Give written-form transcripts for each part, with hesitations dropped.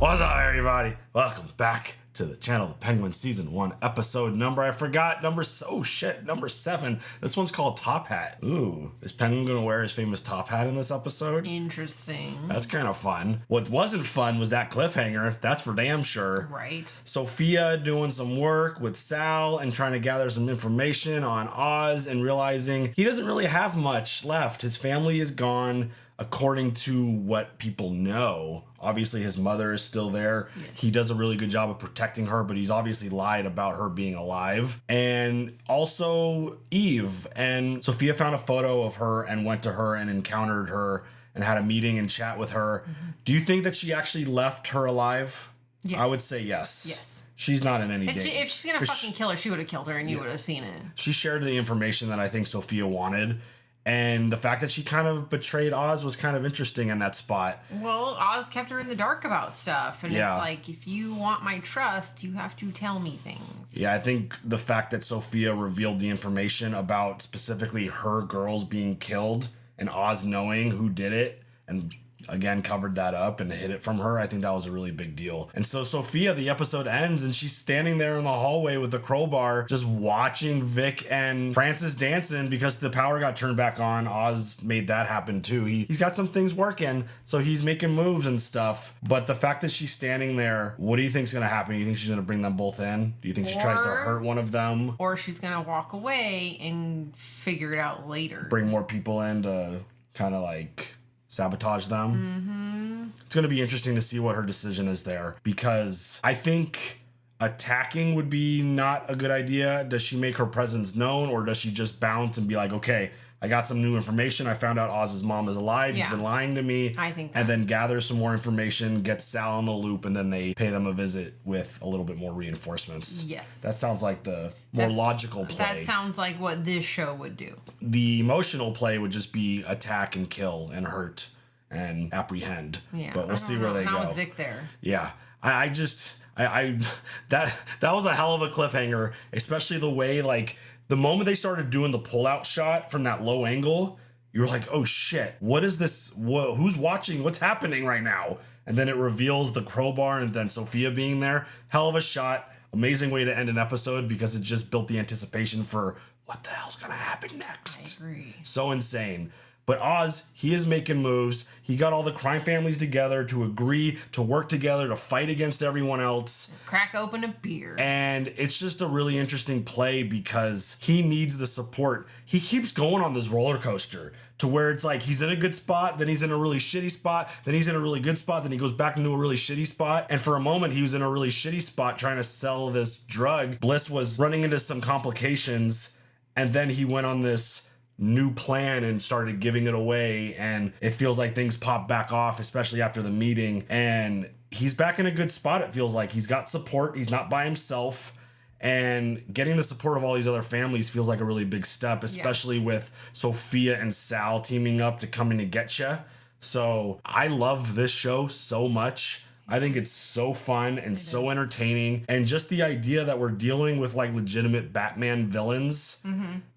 What's up, everybody? Welcome back to the channel, The Penguin Season 1, episode number, I forgot, number 7. This one's called Top Hat. Ooh, is Penguin gonna wear his famous top hat in this episode? Interesting. That's kind of fun. What wasn't fun was that cliffhanger, that's for damn sure. Right. Sofia doing some work with Sal and trying to gather some information on Oz and realizing he doesn't really have much left. His family is gone, according to what people know. Obviously, his mother is still there. Yes. He does a really good job of protecting her, but he's obviously lied about her being alive. And also Eve. And Sofia found a photo of her and went to her and encountered her and had a meeting and chat with her. Mm-hmm. Do you think that she actually left her alive? Yes. I would say yes. Yes. She's not in any danger. If she's gonna fucking kill her, she would have killed her and you would have seen it. She shared the information that I think Sofia wanted. And the fact that she kind of betrayed Oz was kind of interesting in that spot. Well, Oz kept her in the dark about stuff. And Yeah. it's like, if you want my trust, you have to tell me things. Yeah, I think the fact that Sofia revealed the information about specifically her girls being killed and Oz knowing who did it and again covered that up and hid it from her, I think that was a really big deal. And so Sofia, the episode ends and she's standing there in the hallway with the crowbar just watching Vic and Francis dancing because the power got turned back on. Oz made that happen too. He's got some things working, so he's making moves and stuff. But the fact that she's standing there, what do you think's gonna happen? Do you think she's gonna bring them both in? Do you think she tries to hurt one of them? Or she's gonna walk away and figure it out later. Bring more people in to kind of like sabotage them. Mm-hmm. It's going to be interesting to see what her decision is there, because I think attacking would be not a good idea. Does she make her presence known, or does she just bounce and be like, okay, I got some new information. I found out Oz's mom is alive. Yeah. He's been lying to me. I think that. And then gather some more information, get Sal in the loop, and then they pay them a visit with a little bit more reinforcements. Yes. That sounds like the more logical play. That sounds like what this show would do. The emotional play would just be attack and kill and hurt and apprehend. Yeah. But we'll see where they go. Not with Vic there. Yeah. I that was a hell of a cliffhanger, especially the way, like, the moment they started doing the pull-out shot from that low angle, you were like, oh shit, what is this? Who's watching? What's happening right now? And then it reveals the crowbar and then Sofia being there. Hell of a shot. Amazing way to end an episode, because it just built the anticipation for what the hell's gonna happen next. I agree. So insane. But Oz, he is making moves. He got all the crime families together to agree to work together to fight against everyone else. Crack open a beer. And it's just a really interesting play because he needs the support. He keeps going on this roller coaster to where it's like he's in a good spot, then he's in a really shitty spot, then he's in a really good spot, then he goes back into a really shitty spot. And for a moment, he was in a really shitty spot trying to sell this drug. Bliss was running into some complications, and then he went on this new plan and started giving it away, and it feels like things pop back off, especially after the meeting, and he's back in a good spot. It feels like he's got support, he's not by himself, and getting the support of all these other families feels like a really big step, especially with Sofia and Sal teaming up to come in to get you. So I love this show so much. I think it's so fun and so entertaining. And just the idea that we're dealing with like legitimate Batman villains,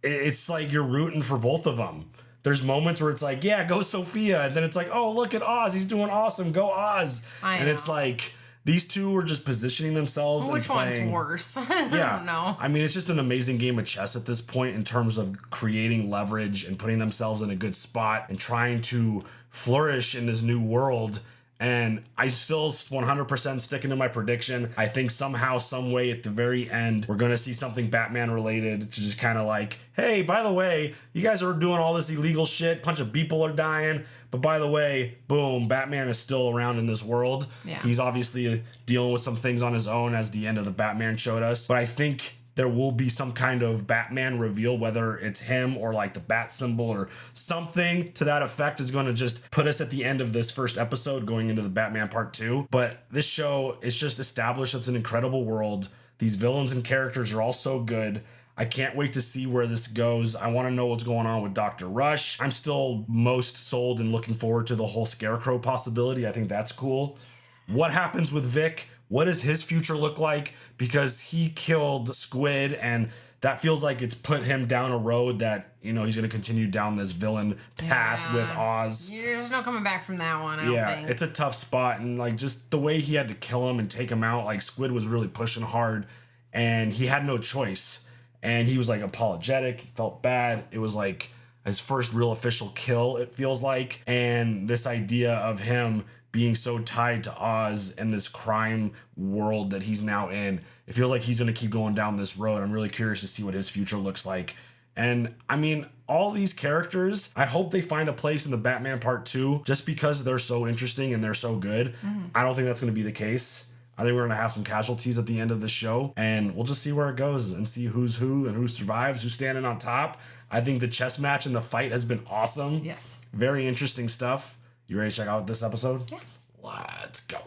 it's like you're rooting for both of them. There's moments where it's like, yeah, go Sofia. And then it's like, oh, look at Oz. He's doing awesome. Go Oz. And it's like, these two are just positioning themselves and playing. Which one's worse? Yeah. I don't know. I mean, it's just an amazing game of chess at this point in terms of creating leverage and putting themselves in a good spot and trying to flourish in this new world. And I still 100% sticking to my prediction. I think somehow, some way at the very end, we're going to see something Batman related to just kind of like, hey, by the way, you guys are doing all this illegal shit. Bunch of people are dying. But by the way, boom, Batman is still around in this world. Yeah. He's obviously dealing with some things on his own, as the end of the Batman showed us. But I think there will be some kind of Batman reveal, whether it's him or like the bat symbol or something to that effect is going to just put us at the end of this first episode going into the Batman part 2. But this show is just established. It's an incredible world. These villains and characters are all so good. I can't wait to see where this goes. I want to know what's going on with Dr. Rush. I'm still most sold and looking forward to the whole Scarecrow possibility. I think that's cool. What happens with Vic? What does his future look like? Because he killed Squid, and that feels like it's put him down a road that, you know, he's going to continue down this villain path with Oz. There's no coming back from that one, I don't think. It's a tough spot. And like just the way he had to kill him and take him out, like Squid was really pushing hard and he had no choice. And he was like apologetic. He felt bad. It was like his first real official kill, it feels like. And this idea of him being so tied to Oz and this crime world that he's now in, it feels like he's going to keep going down this road. I'm really curious to see what his future looks like. And I mean, all these characters, I hope they find a place in the Batman Part 2 just because they're so interesting and they're so good. I don't think that's going to be the case. I think we're going to have some casualties at the end of the show, and we'll just see where it goes and see who's who and who survives, who's standing on top. I think the chess match and the fight has been awesome. Yes. Very interesting stuff. You ready to check out this episode? Yes. Let's go.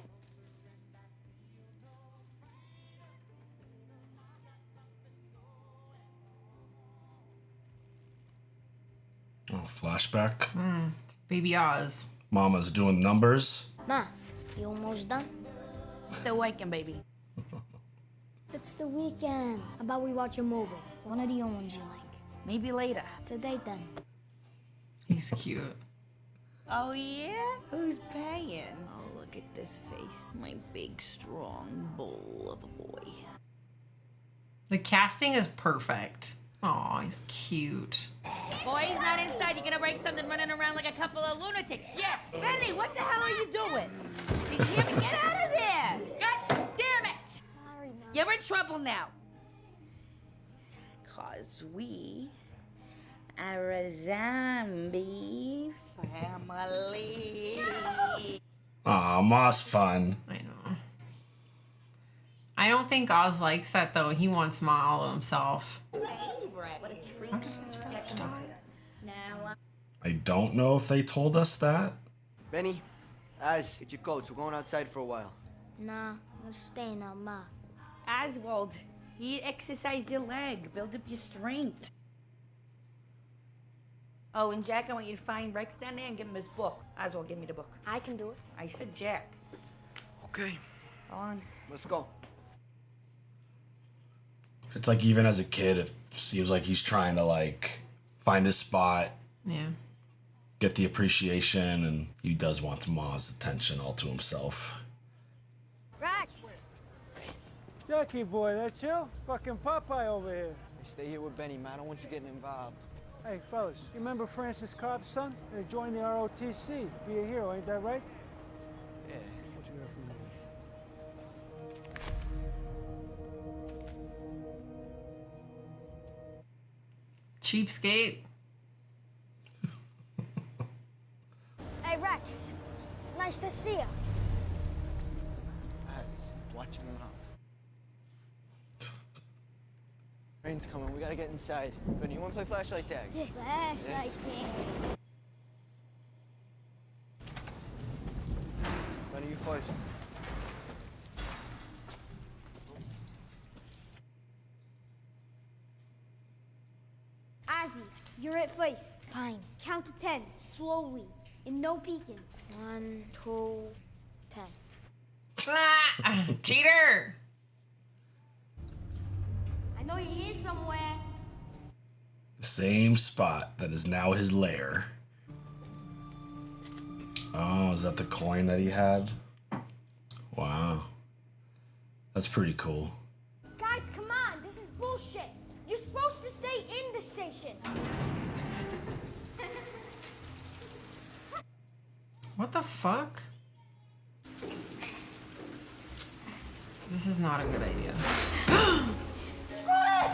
Oh, flashback. Baby Oz. Mama's doing numbers. Ma, you almost done? Still waking, baby. It's the weekend. How about we watch a movie? One of the ones you like. Maybe later. It's a date then. He's cute. Oh, yeah? Who's paying? Oh, look at this face. My big, strong bull of a boy. The casting is perfect. Aw, he's cute. Boy, he's not inside. You're gonna break something running around like a couple of lunatics. Yes! Benny, what the hell are you doing? Did you hear me? Get out of there! God damn it! Sorry, Ma. You're in trouble now. 'Cause we are a zombie family. Aw, Ma's fun. I know. I don't think Oz likes that, though. He wants Ma all to himself. What a treat. Now, I don't know if they told us that. Benny, Az, get your coats. We're going outside for a while. Nah, I'm staying on Ma. Oswald, you exercise your leg, build up your strength. Oh, and Jack, I want you to find Rex down there and give him his book. Oswald, give me the book. I can do it. I said Jack. Okay, Go on. let's go. It's like even as a kid, it seems like he's trying to like find his spot, Yeah. get the appreciation, and he does want Ma's attention all to himself. Rex! Jackie boy, that's you? Fucking Popeye over here. Hey, stay here with Benny, man. I don't want you getting involved. Hey, fellas, you remember Francis Cobb's son? He joined the ROTC. Be a hero, ain't that right? Yeah. What you got for me? Cheapskate. Hey, Rex. Nice to see you. Az, watch him out. Rain's coming. We gotta get inside. Benny, you wanna play flashlight tag? Yeah. Flashlight tag. Benny, you first. Ozzy, you're at first. Fine. Count to 10, slowly, and no peeking. 1, 2, 10. Ah, cheater. I know you're here somewhere. The same spot that is now his lair. Oh, is that the coin that he had? Wow. That's pretty cool. Guys, come on, this is bullshit. You're supposed to stay in the station. What the fuck? This is not a good idea. Screw this!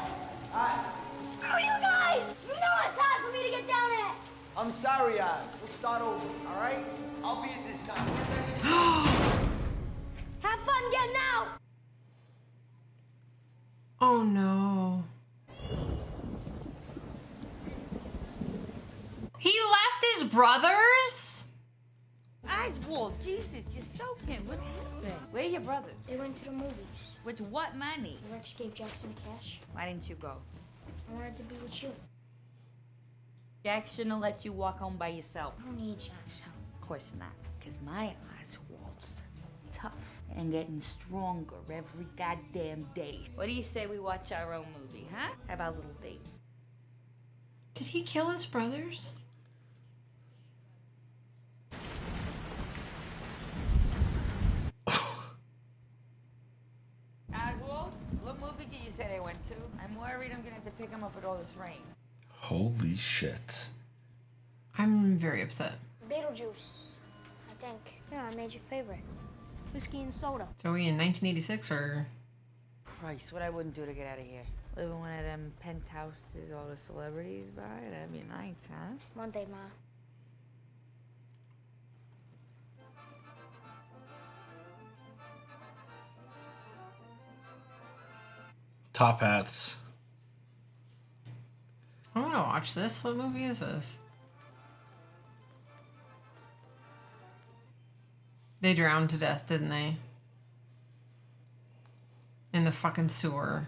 Screw you guys! You know it's hard for me to get down there. I'm sorry, Az. We'll start over, all right? I'll be at this time. Have fun getting out. Oh no. He left his brothers? Oswald, Jesus, you're soaking. What happened? Where are your brothers? They went to the movies. With what money? Rex gave Jackson cash. Why didn't you go? I wanted to be with you. Jack shouldn't have let you walk home by yourself. I don't need Jack's help. Of course not, because my Oswald's tough and getting stronger every goddamn day. What do you say we watch our own movie, huh? Have our little date. Did he kill his brothers? Oswald, what movie did you say they went to? I'm worried I'm gonna have to pick him up with all this rain. Holy shit. I'm very upset. Beetlejuice, I think. Yeah, I made your favorite. Whiskey and soda. So are we in 1986 or? Christ, what I wouldn't do to get out of here. Live in one of them penthouses all the celebrities buy? That'd be nice, huh? One day, Ma. Top hats. I want to watch this. What movie is this? They drowned to death, didn't they? In the fucking sewer.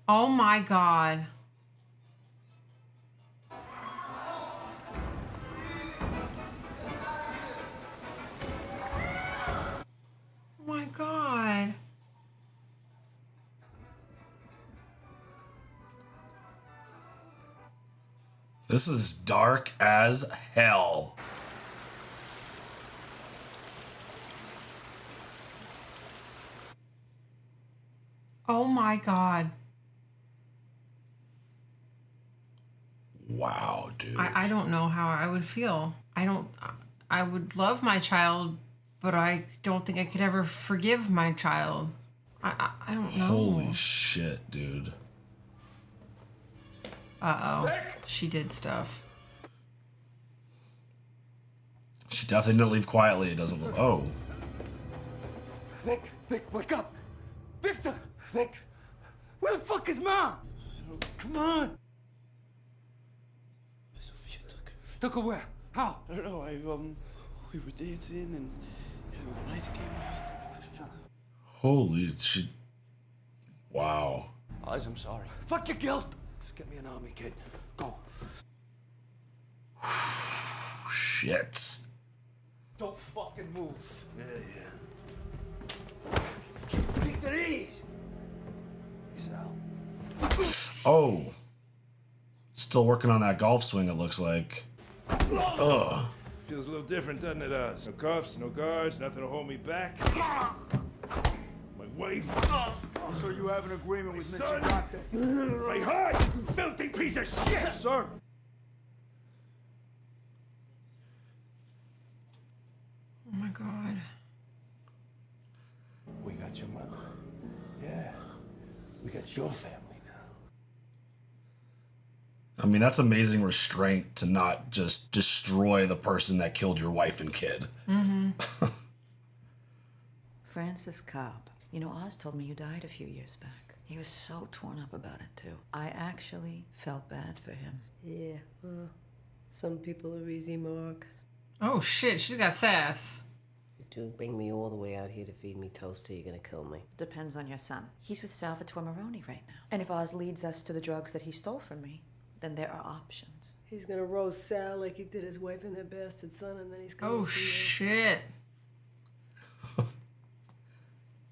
Oh my God. Oh my God. This is dark as hell. Oh my God. Wow, dude. I don't know how I would feel. I would love my child, but I don't think I could ever forgive my child. I don't know. Holy shit, dude. Uh-oh. She did stuff. She definitely didn't leave quietly. It doesn't look. Oh. Vic, wake up! Victor! Vic! Where the fuck is Mom? Come on! Sofia took her. Took her where? How? I don't know. We were dancing and the lights came on. Holy shit. Wow. Oz, I'm sorry. Fuck your guilt! Just get me an army, kid. Go. Shit. Don't fucking move. Yeah. Take it easy. Sal. Oh. Still working on that golf swing, it looks like. Ugh. Feels a little different, doesn't it, Oz? No cuffs, no guards, nothing to hold me back. My wife. So you have an agreement with Son. Mr. My heart! Filthy piece of shit! Sir. Oh my God. We got your mom. Yeah. We got your family now. I mean, that's amazing restraint to not just destroy the person that killed your wife and kid. Mm-hmm. Francis Cobb. You know, Oz told me you died a few years back. He was so torn up about it, too. I actually felt bad for him. Yeah, well, some people are easy marks. Oh shit, she's got sass. To bring me all the way out here to feed me toast, or you're gonna kill me? Depends on your son. He's with Salvatore Maroni right now. And if Oz leads us to the drugs that he stole from me, then there are options. He's gonna roast Sal like he did his wife and their bastard son, and then he's gonna... Oh shit.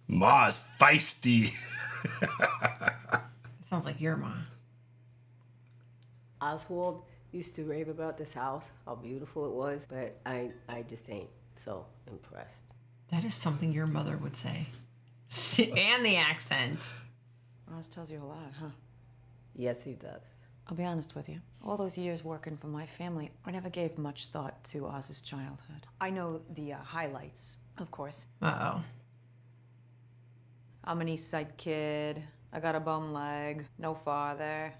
Ma's feisty. Sounds like your ma. Oswald used to rave about this house, how beautiful it was, but I just ain't so impressed. That is something your mother would say. And the accent. Oz tells you a lot, huh? Yes, he does. I'll be honest with you. All those years working for my family, I never gave much thought to Oz's childhood. I know the highlights, of course. Uh-oh. I'm an East Side kid. I got a bum leg. No father.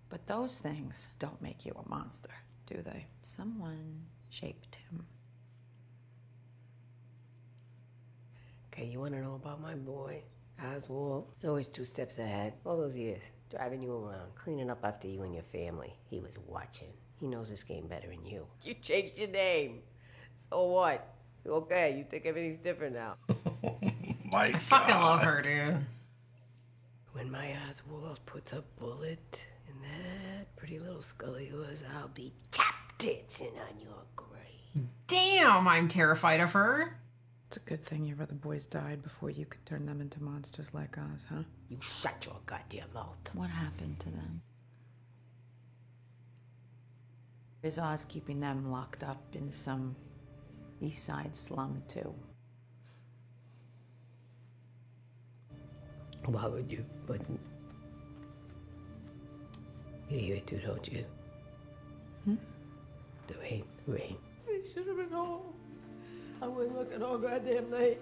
But those things don't make you a monster, do they? Someone shaped him. Okay, you wanna know about my boy, Oswald? He's always 2 steps ahead. All those years, driving you around, cleaning up after you and your family. He was watching. He knows this game better than you. You changed your name. So what? Okay, you think everything's different now. My I fucking love her, dude. When my Oswald puts a bullet in that Pretty little skull of yours, I'll be tap dancing on your grave. Damn, I'm terrified of her. It's a good thing your other boys died before you could turn them into monsters like us, huh? You shut your goddamn mouth. What happened to them? Is Oz keeping them locked up in some East Side slum, too? Why would you? But you hear it too, don't you? The rain. I should have been home. I wasn't looking all goddamn night.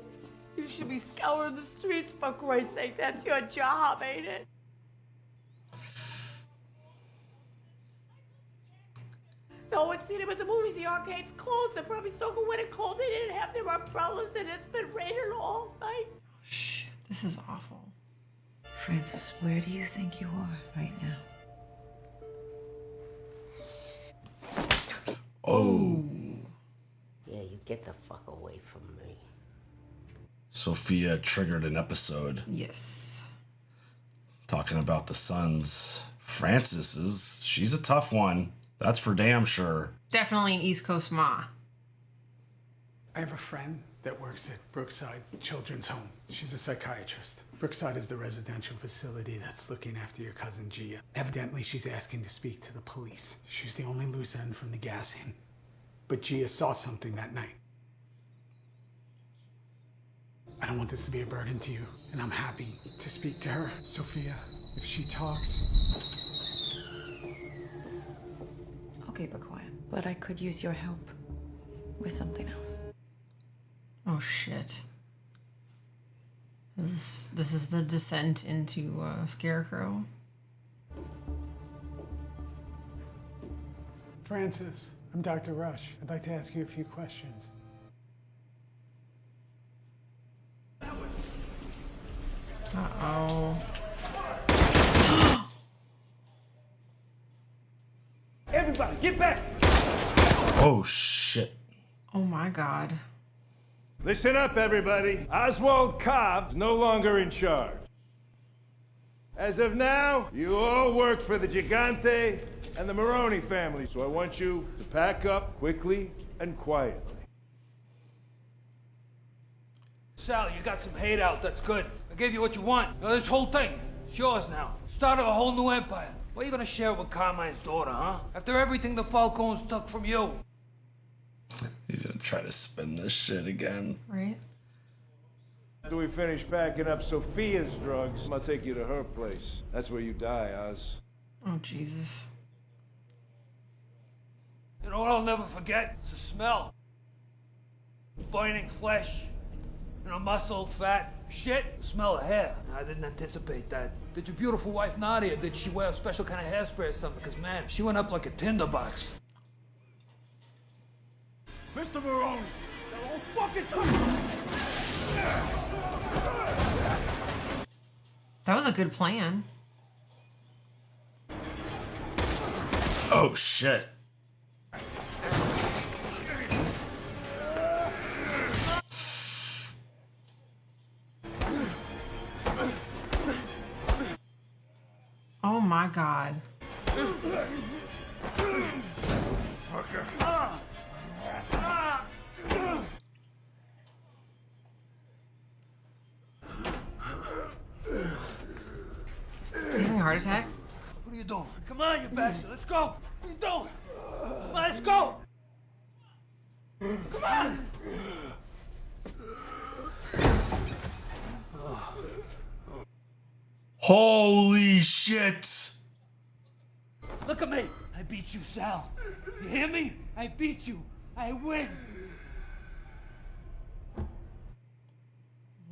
You should be scouring the streets, for Christ's sake. That's your job, ain't it? No one's seen him at the movies. The arcade's closed. They're probably soaking wet and cold. They didn't have their umbrellas, and it's been raining all night. Shit, this is awful. Francis, where do you think you are right now? Oh. Yeah, you get the fuck away from me. Sophia triggered an episode. Yes. Talking about the sons. Francis she's a tough one. That's for damn sure. Definitely an East Coast ma. I have a friend that works at Brookside Children's Home. She's a psychiatrist. Brookside is the residential facility that's looking after your cousin Gia. Evidently, she's asking to speak to the police. She's the only loose end from the gassing. But Gia saw something that night. I don't want this to be a burden to you, and I'm happy to speak to her. Sophia, if she talks... I'll keep her quiet. But I could use your help with something else. Oh shit. This is the descent into Scarecrow. Francis, I'm Dr. Rush. I'd like to ask you a few questions. Uh-oh. Everybody, get back! Oh, shit. Oh my god. Listen up, everybody. Oswald Cobb's no longer in charge. As of now, you all work for the Gigante and the Maroney family, so I want you to pack up quickly and quietly. Sal, you got some hate out, that's good. I gave you what you want. Now, this whole thing, it's yours now. Start of a whole new empire. What are you gonna share with Carmine's daughter, huh? After everything the Falcones took from you. He's gonna try to spin this shit again. Right? After we finish packing up Sophia's drugs, I'll take you to her place. That's where you die, Oz. Oh, Jesus. You know what I'll never forget? It's the smell. Burning flesh. You know, muscle, fat, shit. The smell of hair. I didn't anticipate that. Did your beautiful wife Nadia, did she wear a special kind of hairspray or something? Because, man, she went up like a tinderbox. Mr. Maroney! Oh, fucking time! That was a good plan. Oh, shit. Oh my god. You having a heart attack? What are you doing? Come on, you bastard. Let's go. What are you doing? Come on, let's go. Come on. Holy shit. Look at me. I beat you, Sal. You hear me? I beat you. I win.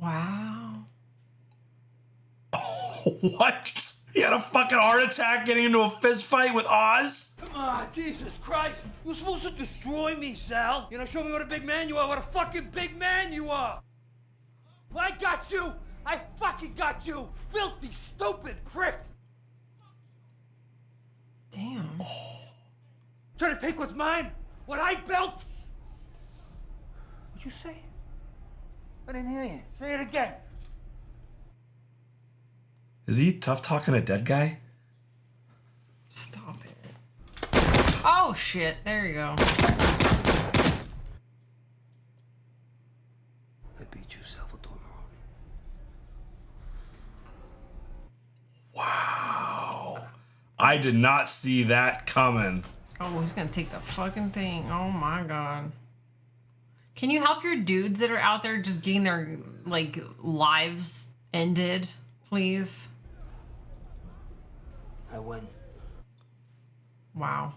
Wow. What? He had a fucking heart attack getting into a fist fight with Oz? Come on, Jesus Christ. You're supposed to destroy me, Sal. You know, show me what a big man you are. What a fucking big man you are. Well, I got you. I fucking got you. Filthy, stupid prick. Damn. Trying to take what's mine? What I built? What'd you say? I didn't hear you. Say it again. Is he tough talking a dead guy? Stop it. Oh shit, there you go. I beat you, Salvatore Maroni. Wow. I did not see that coming. Oh, he's gonna take the fucking thing. Oh my god. Can you help your dudes that are out there just getting their, like, lives ended, please? I win. Wow.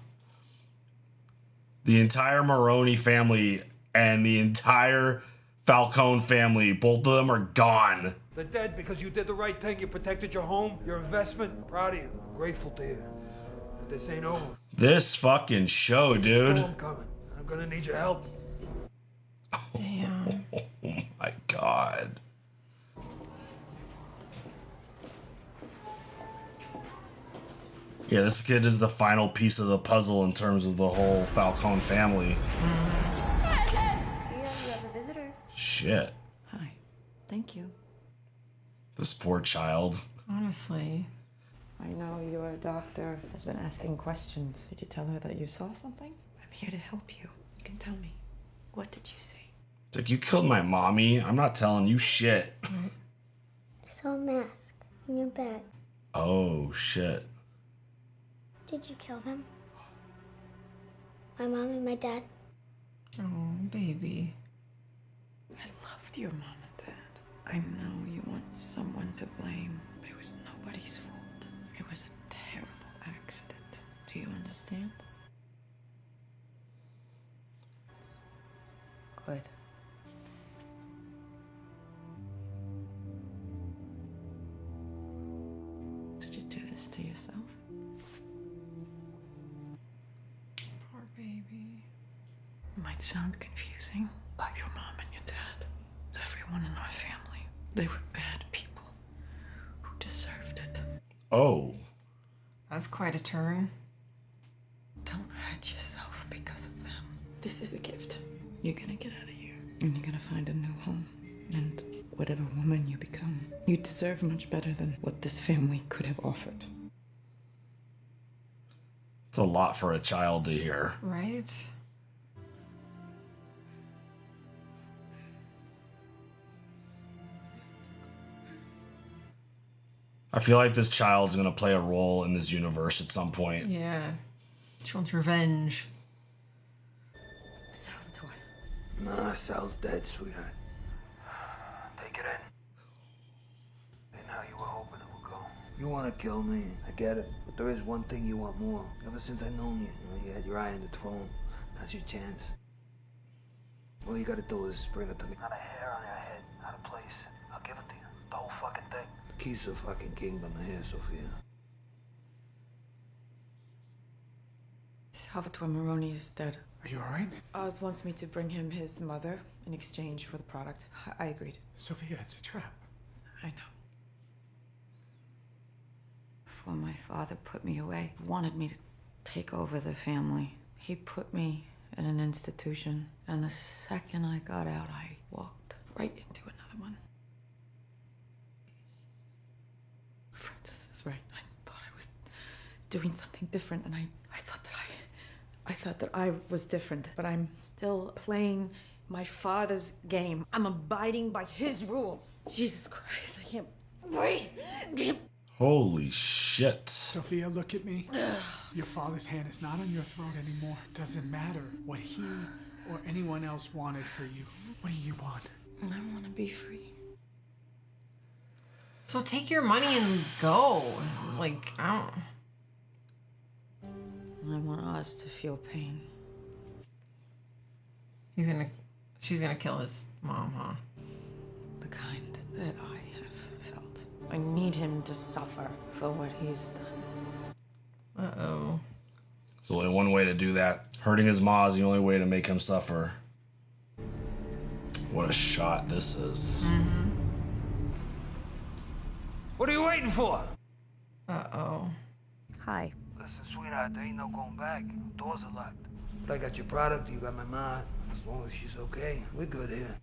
The entire Maroni family and the entire Falcone family, both of them are gone. They're dead because you did the right thing. You protected your home, your investment. I'm proud of you. I'm grateful to you. But this ain't over. This fucking show, dude. I'm coming. I'm gonna need your help. Damn. Oh my god. Yeah, this kid is the final piece of the puzzle in terms of the whole Falcone family. Gia, you have a visitor. Shit. Hi. Thank you. This poor child. Honestly. I know your doctor has been asking questions. Did you tell her that you saw something? I'm here to help you. You can tell me. What did you see? It's like, you killed my mommy. I'm not telling you shit. I saw a mask in your bed. Oh, shit. Did you kill them? My mom and my dad? Oh, baby. I loved your mom and dad. I know you want someone to blame, but it was nobody's fault. It was a terrible accident. Do you understand? Good. Did you do this to yourself? Poor baby. It might sound confusing, but your mom and your dad, everyone in our family, they were bad people who deserved it. Oh. That's quite a turn. Don't hurt yourself because of them. This is a gift. You're gonna get out of here, and you're gonna find a new home. And whatever woman you become, you deserve much better than what this family could have offered. It's a lot for a child to hear. Right? I feel like this child's gonna play a role in this universe at some point. Yeah. She wants revenge. Salvatore. Nah, Sal's dead, sweetheart. Take it in. Ain't how you were hoping it would go. You want to kill me, I get it. But there is one thing you want more. Ever since I known you, you had your eye on the throne. That's your chance. All you gotta do is bring it to me. Not a hair on your head, out of place. I'll give it to you. The whole fucking thing. The keys to the fucking kingdom are here, Sofia. Salvatore Maroni is dead. Are you alright? Oz wants me to bring him his mother in exchange for the product. I agreed. Sophia, it's a trap. I know. Before my father put me away, he wanted me to take over the family. He put me in an institution, and the second I got out, I walked right into another one. Francis is right. I thought I was doing something different, and I thought that I was different, but I'm still playing my father's game. I'm abiding by his rules. Jesus Christ, I can't breathe. Holy shit. Sophia, look at me. Your father's hand is not on your throat anymore. It doesn't matter what he or anyone else wanted for you. What do you want? I want to be free. So take your money and go. Like, I don't... I want Oz to feel pain. She's gonna kill his mom, huh? The kind that I have felt. I need him to suffer for what he's done. Uh-oh. There's only one way to do that. Hurting his ma is the only way to make him suffer. What a shot this is. Mm-hmm. What are you waiting for? Uh-oh. Hi. Listen, sweetheart, there ain't no going back. Doors are locked. But I got your product, you got my ma. As long as she's okay, we're good here.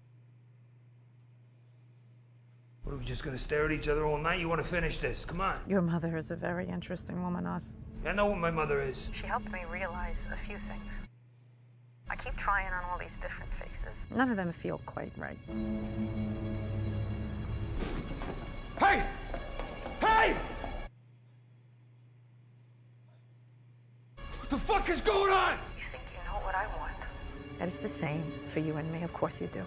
What, are we just gonna stare at each other all night? You wanna finish this? Come on. Your mother is a very interesting woman, Oz. I know what my mother is. She helped me realize a few things. I keep trying on all these different faces. None of them feel quite right. Hey! Hey! What the fuck is going on? You think you know what I want? That is the same for you and me. Of course you do.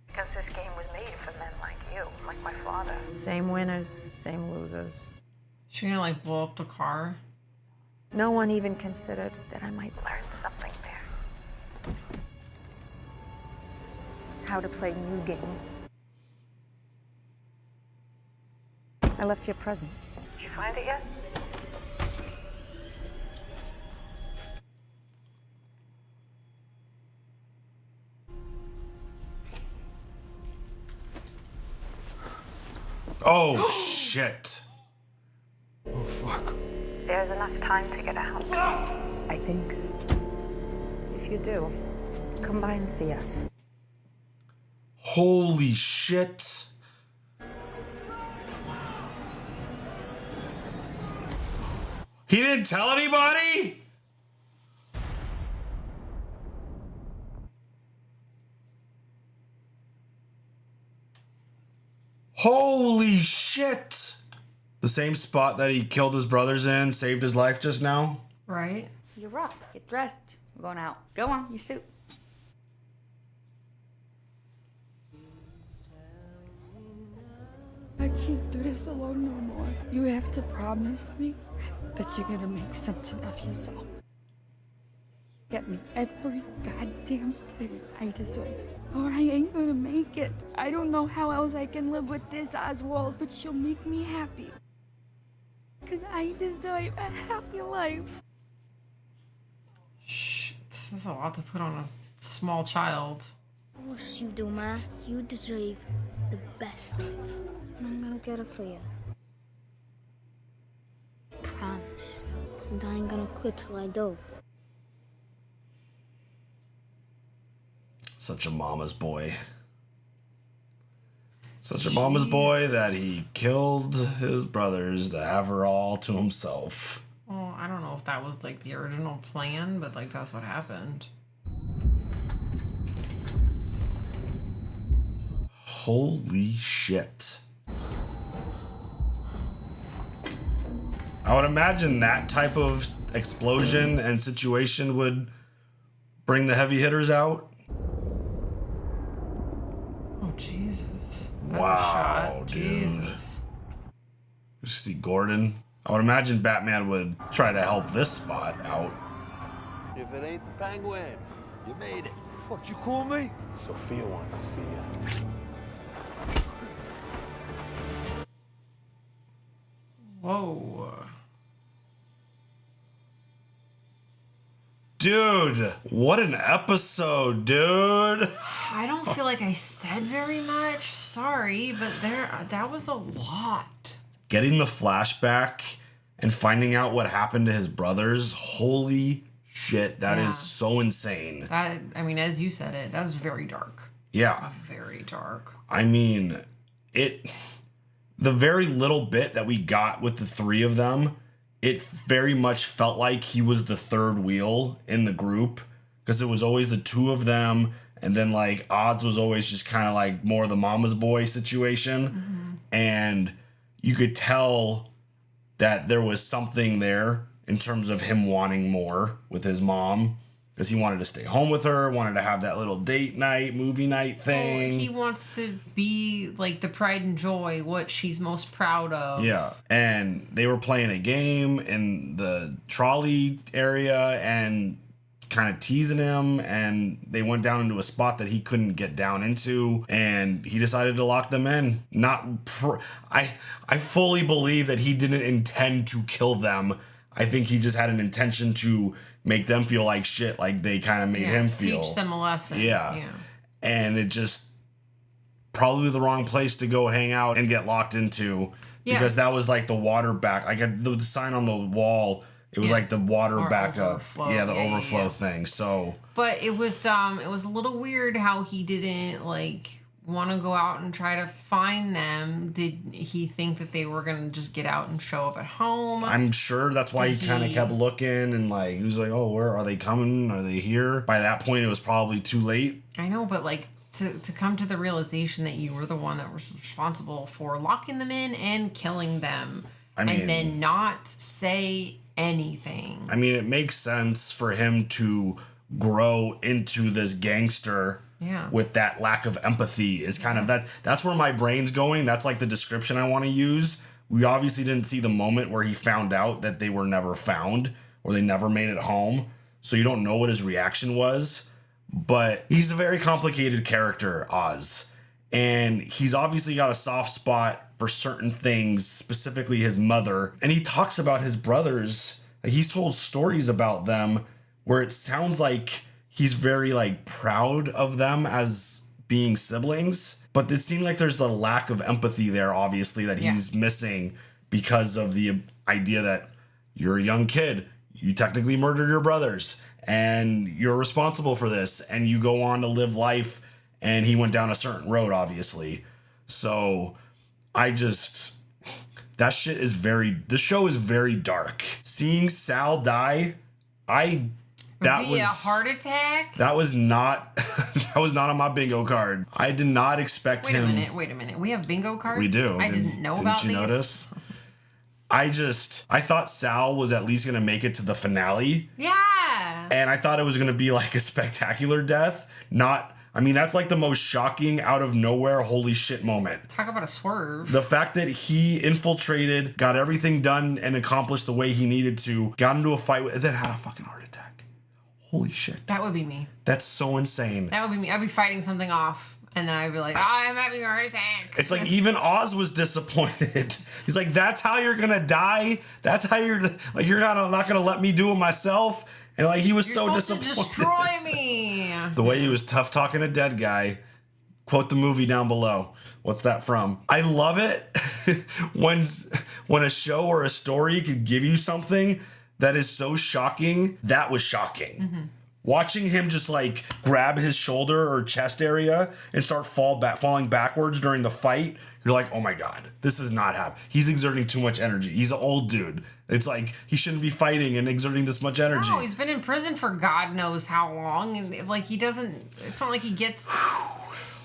Because this game was made for men like you, like my father. Same winners, same losers. She gonna like blow up the car? No one even considered that I might learn something there. How to play new games. I left you a present. Did you find it yet? Oh, shit. Oh, fuck. There's enough time to get out. I think. If you do, come by and see us. Holy shit. He didn't tell anybody? Holy shit. The same spot that he killed his brothers in, saved his life just now? Right. You're up. Get dressed. We're going out. Go on, your suit. I can't do this alone no more. You have to promise me that you're gonna make something of yourself. Get me every goddamn thing I deserve. Or I ain't gonna make it. I don't know how else I can live with this, Oswald, but you'll make me happy. Because I deserve a happy life. Shit, that's a lot to put on a small child. Of course you do, Ma. You deserve the best life. And I'm gonna get it for you. Promise. And I ain't gonna quit till I do. Such a mama's boy. Such a mama's boy that he killed his brothers to have her all to himself. Well, I don't know if that was like the original plan, but like that's what happened. Holy shit. I would imagine that type of explosion and situation would bring the heavy hitters out. Oh, Jesus. That's Wow, a shot. dude. Jesus. You see Gordon. I would imagine Batman would try to help this spot out. If it ain't the Penguin, you made it. Fuck, you call me? Sofia wants to see you. Whoa. Dude, what an episode, dude. I don't feel like I said very much. Sorry, but that was a lot. Getting the flashback and finding out what happened to his brothers. Holy shit, that is so insane. That, I mean, as you said it, that was very dark. Yeah. Very dark. I mean, the very little bit that we got with the three of them, it very much felt like he was the third wheel in the group, because it was always the two of them, and then like Oz was always just kind of like more the mama's boy situation. Mm-hmm. And you could tell that there was something there in terms of him wanting more with his mom, because he wanted to stay home with her, wanted to have that little date night, movie night thing. Well, he wants to be like the pride and joy, what she's most proud of. Yeah. And they were playing a game in the trolley area and kind of teasing him, and they went down into a spot that he couldn't get down into, and he decided to lock them in. I fully believe that he didn't intend to kill them. I think he just had an intention to make them feel like shit, like they kind of made him feel. Teach them a lesson. Yeah. And it just probably the wrong place to go hang out and get locked into, because that was like the water back. Like the sign on the wall, it was like the water backup. Yeah, the overflow thing. So, but it was a little weird how he didn't, like, want to go out and try to find them? Did he think that they were going to just get out and show up at home? I'm sure that's why he kind of kept looking and like, he was like, oh, where are they coming? Are they here? By that point, it was probably too late. I know, but like to come to the realization that you were the one that was responsible for locking them in and killing them, and then not say anything. I mean, it makes sense for him to grow into this gangster with that lack of empathy is kind of that's where my brain's going. That's like the description I want to use. We obviously didn't see the moment where he found out that they were never found or they never made it home. So you don't know what his reaction was, but he's a very complicated character, Oz. And he's obviously got a soft spot for certain things, specifically his mother. And he talks about his brothers. He's told stories about them where it sounds like he's very like proud of them as being siblings, but it seemed like there's a lack of empathy there, obviously, that he's missing because of the idea that you're a young kid, you technically murdered your brothers, and you're responsible for this, and you go on to live life, and he went down a certain road, obviously. So that shit is the show is very dark. Seeing Sal die, Via heart attack? That was not on my bingo card. I did not expect him. Wait a minute. We have bingo cards? We do. I didn't know about these. Didn't you notice? I thought Sal was at least going to make it to the finale. Yeah. And I thought it was going to be like a spectacular death. That's like the most shocking out of nowhere holy shit moment. Talk about a swerve. The fact that he infiltrated, got everything done and accomplished the way he needed to, got into a fight with, then had a fucking heart attack. Holy shit. That would be me. That's so insane. That would be me. I'd be fighting something off, and then I'd be like, I'm having a heart attack. It's like even Oz was disappointed. He's like, that's how you're going to die? That's how you're not going to let me do it myself? And like, he was so disappointed. To destroy me. The way he was tough talking a dead guy. Quote the movie down below. What's that from? I love it when a show or a story could give you something that is so shocking. That was shocking. Mm-hmm. Watching him just like grab his shoulder or chest area and start falling backwards during the fight, you're like, oh my God, this is not happening. He's exerting too much energy. He's an old dude. It's like he shouldn't be fighting and exerting this much energy. No, he's been in prison for God knows how long. And like it's not like he gets...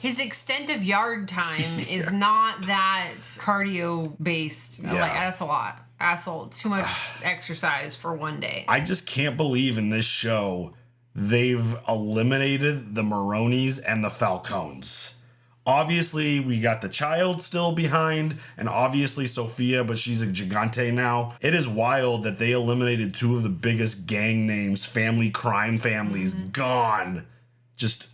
His extent of yard time is not that cardio based. Yeah. Like, that's a lot. That's too much exercise for one day. I just can't believe in this show they've eliminated the Maronis and the Falcones. Obviously, we got the child still behind, and obviously Sofia, but she's a gigante now. It is wild that they eliminated two of the biggest gang names, crime families, gone. Just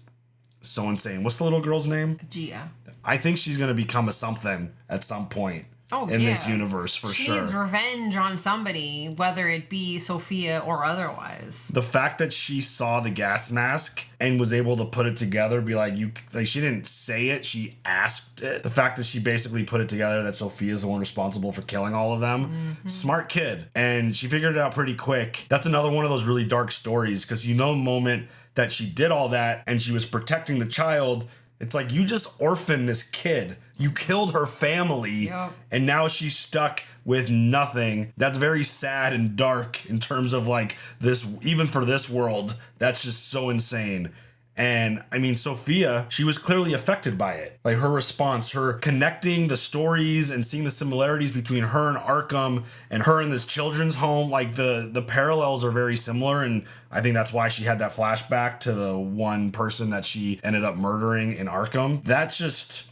so insane. What's the little girl's name? Gia. I think she's going to become a something at some point. In this universe, for sure. She needs revenge on somebody, whether it be Sofia or otherwise. The fact that she saw the gas mask and was able to put it together, be like, she didn't say it, she asked it. The fact that she basically put it together that Sofia's the one responsible for killing all of them. Mm-hmm. Smart kid. And she figured it out pretty quick. That's another one of those really dark stories, because the moment that she did all that and she was protecting the child, it's like, you just orphaned this kid. You killed her family, and now she's stuck with nothing. That's very sad and dark in terms of like this, even for this world, that's just so insane. And I mean, Sofia, she was clearly affected by it. Like her response, her connecting the stories and seeing the similarities between her and Arkham and her in this children's home. Like the parallels are very similar. And I think that's why she had that flashback to the one person that she ended up murdering in Arkham. That's just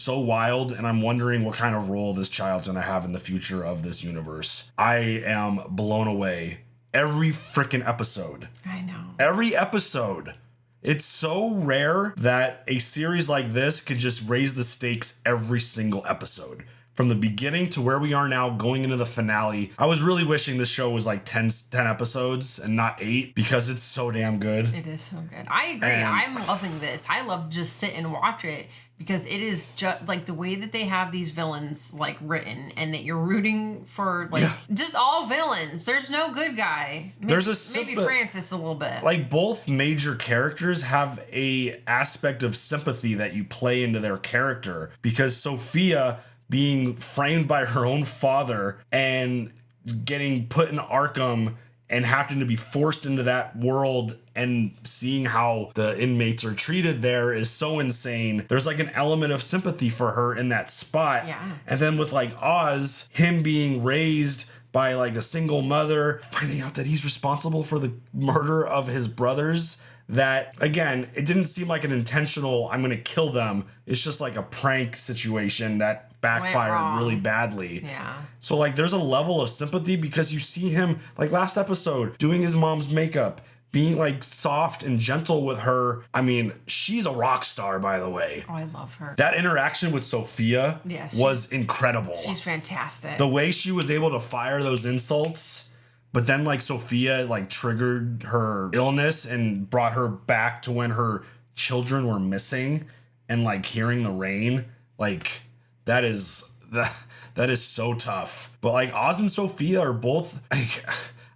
so wild, and I'm wondering what kind of role this child's gonna have in the future of this universe. I am blown away. Every freaking episode. I know. Every episode. It's so rare that a series like this could just raise the stakes every single episode. from the beginning to where we are now going into the finale. I was really wishing this show was like 10 episodes and not 8 because it's so damn good. It is so good. I agree. And I'm loving this. I love to just sit and watch it because it is just like the way that they have these villains like written and that you're rooting for like just all villains. There's no good guy. Maybe, maybe Francis a little bit. Like both major characters have a aspect of sympathy that you play into their character because Sofia being framed by her own father and getting put in Arkham and having to be forced into that world and seeing how the inmates are treated there is so insane. There's like an element of sympathy for her in that spot. Yeah. And then with like Oz, him being raised by like a single mother, finding out that he's responsible for the murder of his brothers, that again, it didn't seem like an intentional, I'm gonna kill them. It's just like a prank situation that backfired really badly. Yeah. So like there's a level of sympathy because you see him like last episode doing his mom's makeup, being like soft and gentle with her. I mean, she's a rock star, by the way. Oh, I love her. That interaction with Sofia was incredible. She's fantastic. The way she was able to fire those insults, but then like Sofia like triggered her illness and brought her back to when her children were missing and like hearing the rain, like that is so tough. But like Oz and Sofia are both like,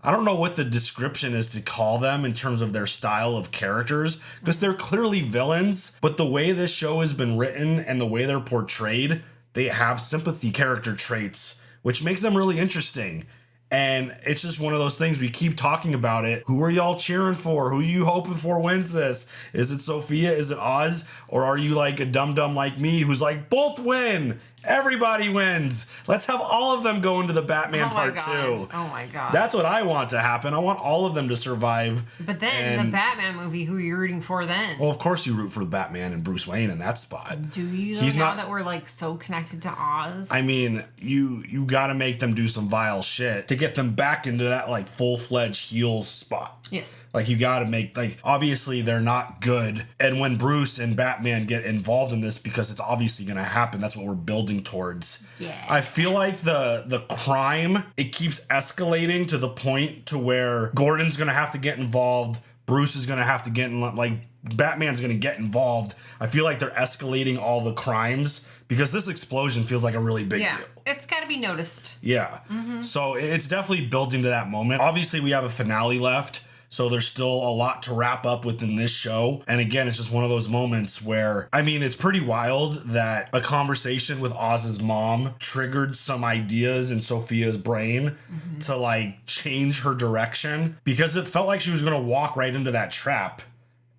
I don't know what the description is to call them in terms of their style of characters because they're clearly villains, but the way this show has been written and the way they're portrayed, they have sympathy character traits, which makes them really interesting. And it's just one of those things, we keep talking about it. Who are y'all cheering for? Who are you hoping for wins this? Is it Sofia? Is it Oz? Or are you like a dum-dum like me who's like, both win? Everybody wins. Let's have all of them go into the Batman part 2. Oh my god. That's what I want to happen. I want all of them to survive. But then the Batman movie, who are you rooting for then? Well, of course you root for Batman and Bruce Wayne in that spot. Do you? He's now not that we're like so connected to Oz. I mean, you got to make them do some vile shit to get them back into that like full-fledged heel spot. Yes. Like you got to make, like, obviously they're not good. And when Bruce and Batman get involved in this, because it's obviously going to happen, that's what we're building towards. Yeah. I feel like the crime, it keeps escalating to the point to where Gordon's going to have to get involved. Bruce is going to have to get in, like, Batman's going to get involved. I feel like they're escalating all the crimes because this explosion feels like a really big deal. It's got to be noticed. Yeah. So it's definitely building to that moment. Obviously, we have a finale left. So there's still a lot to wrap up within this show. And again, it's just one of those moments where, I mean, it's pretty wild that a conversation with Oz's mom triggered some ideas in Sofia's brain to like change her direction because it felt like she was going to walk right into that trap.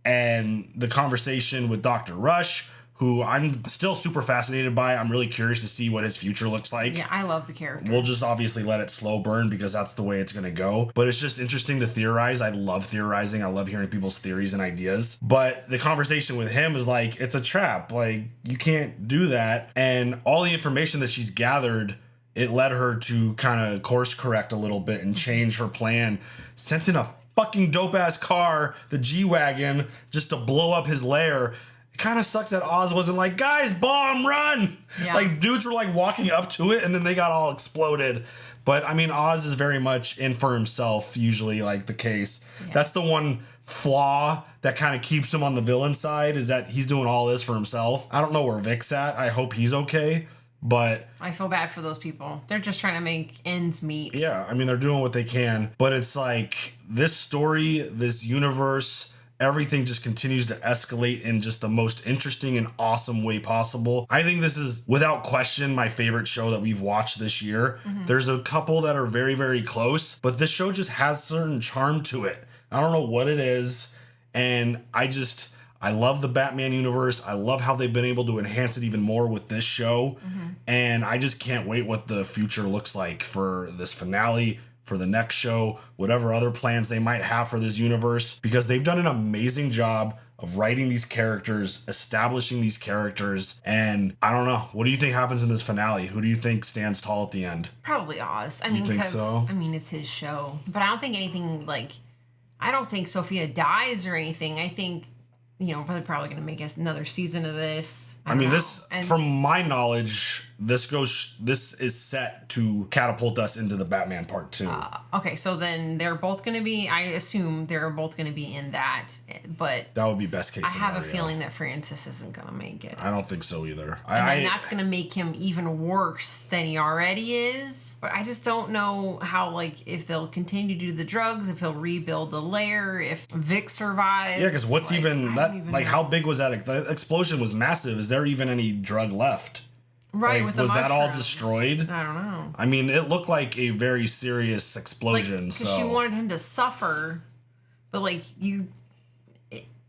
And the conversation with Dr. Rush, who I'm still super fascinated by. I'm really curious to see what his future looks like. Yeah, I love the character. We'll just obviously let it slow burn because that's the way it's going to go. But it's just interesting to theorize. I love theorizing. I love hearing people's theories and ideas. But the conversation with him is like, it's a trap. Like, you can't do that. And all the information that she's gathered, it led her to kind of course correct a little bit and change her plan. Sent in a fucking dope ass car, the G-Wagon, just to blow up his lair. It kind of sucks that Oz wasn't like, guys, bomb, run! Yeah. Like, dudes were like walking up to it and then they got all exploded. But I mean, Oz is very much in for himself, usually, like the case. Yeah. That's the one flaw that kind of keeps him on the villain side, is that he's doing all this for himself. I don't know where Vic's at. I hope he's okay. But I feel bad for those people. They're just trying to make ends meet. Yeah, I mean, they're doing what they can. But it's like this story, this universe, everything just continues to escalate in just the most interesting and awesome way possible. I think this is, without question, my favorite show that we've watched this year. There's a couple that are very, very close, but this show just has certain charm to it. I don't know what it is. And I love the Batman universe. I love how they've been able to enhance it even more with this show. And I just can't wait what the future looks like for this finale, for the next show, whatever other plans they might have for this universe, because they've done an amazing job of writing these characters, establishing these characters, and I don't know. What do you think happens in this finale? Who do you think stands tall at the end? Probably Oz. I You mean, think because so? I mean, it's his show. But I don't think anything I don't think Sofia dies or anything. I think, they're probably going to make us another season of this. I mean, this, from my knowledge, this is set to catapult us into the Batman Part 2. Okay, so then they're both going to be, I assume they're both going to be in that, but that would be best case scenario. I have a feeling that Francis isn't going to make it. I don't think so either. And then that's going to make him even worse than he already is. But I just don't know how, like, if they'll continue to do the drugs, if he'll rebuild the lair, if Vic survives. Yeah, because what's like, even that? Like, know. how big was that? The explosion was massive. Is there even any drug left? Right, like, with the was that all mushrooms. destroyed? I don't know. I mean, it looked like a very serious explosion. Because she wanted him to suffer, but like you.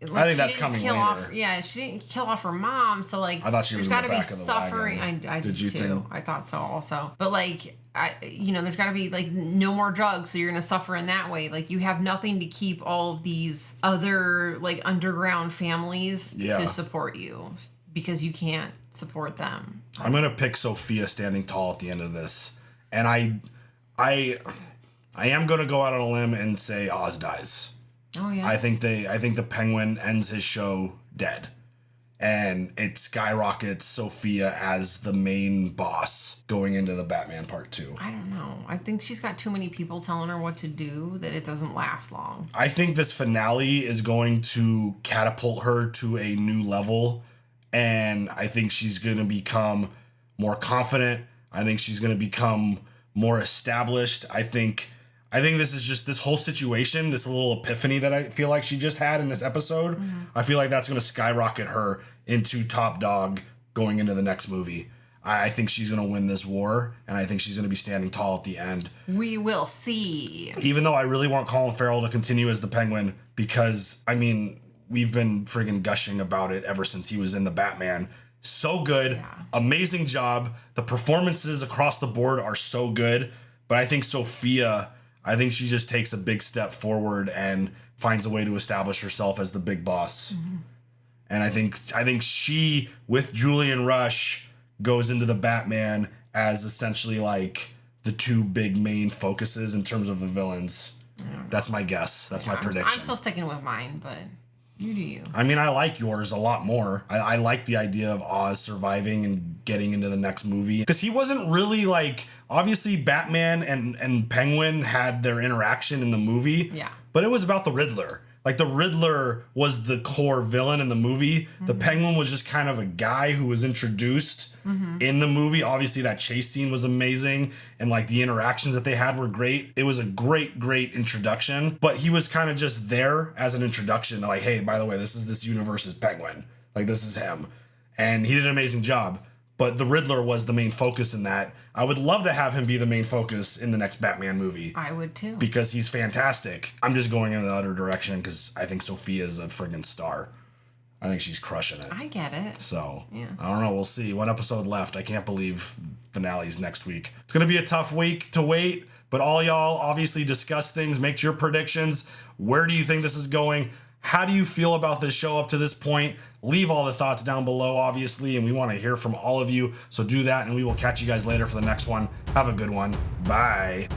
Like, I think that's coming later. She didn't kill off her mom, so like I thought she was there's got to in the be back of the suffering. wagon. I did you too. think? I thought so also, but like there's got to be like no more drugs, so you're gonna suffer in that way. Like you have nothing to keep all of these other like underground families to support you because you can't support them. I'm gonna pick Sofia standing tall at the end of this, and I am gonna go out on a limb and say Oz dies. Oh yeah. I think the Penguin ends his show dead, and it skyrockets Sofia as the main boss going into the Batman Part 2. I don't know. I think she's got too many people telling her what to do that it doesn't last long. I think this finale is going to catapult her to a new level, and I think she's going to become more confident. I think she's going to become more established. I think this is just this whole situation, this little epiphany that I feel like she just had in this episode. Mm-hmm. I feel like that's going to skyrocket her into top dog going into the next movie. I think she's going to win this war, and I think she's going to be standing tall at the end. We will see. Even though I really want Colin Farrell to continue as the Penguin, because, I mean, we've been friggin' gushing about it ever since he was in the Batman. So good. Yeah. Amazing job. The performances across the board are so good. But I think Sofia, she just takes a big step forward and finds a way to establish herself as the big boss. Mm-hmm. And I think she, with Julian Rush, goes into the Batman as essentially like the two big main focuses in terms of the villains. That's my guess. That's my prediction. I'm still sticking with mine, but you do you. I mean, I like yours a lot more. I like the idea of Oz surviving and getting into the next movie. Because he wasn't really like... Obviously, Batman and Penguin had their interaction in the movie. Yeah. But it was about the Riddler. Like, the Riddler was the core villain in the movie. Mm-hmm. The Penguin was just kind of a guy who was introduced in the movie. Obviously, that chase scene was amazing. And, like, the interactions that they had were great. It was a great, great introduction. But he was kind of just there as an introduction. Like, hey, by the way, this universe's Penguin. Like, this is him. And he did an amazing job. But the Riddler was the main focus in that. I would love to have him be the main focus in the next Batman movie. I would too. Because he's fantastic. I'm just going in the other direction because I think Sofia's a friggin' star. I think she's crushing it. I get it. So, yeah. I don't know. We'll see. One episode left. I can't believe finale's next week. It's going to be a tough week to wait. But all y'all obviously discuss things. Make your predictions. Where do you think this is going? How do you feel about this show up to this point? Leave all the thoughts down below, obviously, and we want to hear from all of you. So do that, and we will catch you guys later for the next one. Have a good one. Bye.